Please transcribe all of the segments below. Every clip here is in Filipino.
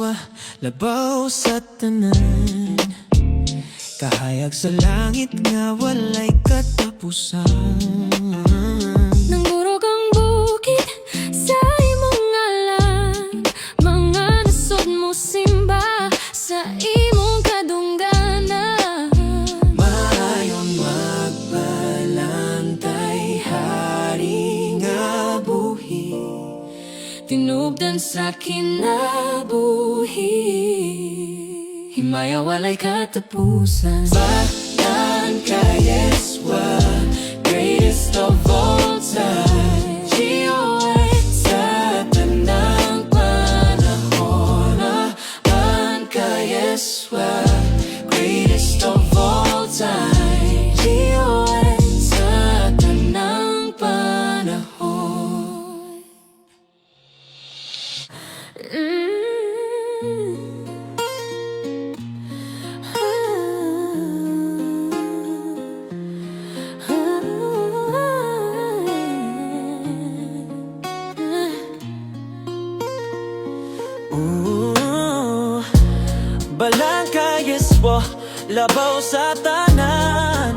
Yeswa, labaw sa tanan. Kahayag sa langit nga walay katapusan. Nangurog ang bukid sa imong ngalan, mga nasod mo simba sa imong kadungganan. Maayon magbalantay, hari nga buhi, Tinubdan sa kinabuhi, himaya walay katapusan. Bayan ka Yeswa, greatest of all time. GOA Sa tanang panahon, Bayan ka Yeswa, greatest of all time. GOA Sa tanang panahon. Balang ka Yeswa, labaw sa tanan.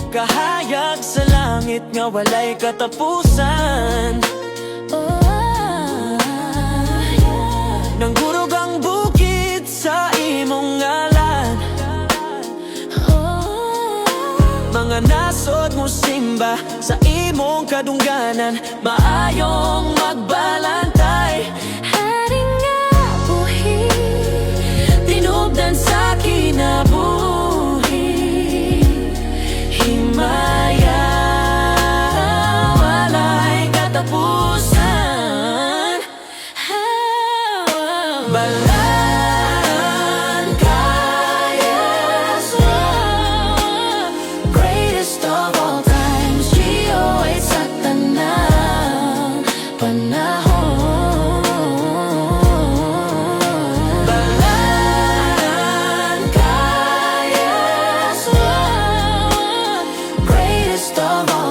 Kahayag sa langit nga walay katapusan. Nanggurog ang bukid sa imong ngalan, mga nasod mo simba sa imong kadungganan. Maayong magbalantay, Hari nga buhi, tinubdan sa kinabuhi, himaya walay katapusan. Balaan ka Yeswa, greatest of all times. GOA sa tanang panahon. Balaan ka Yeswa, greatest of all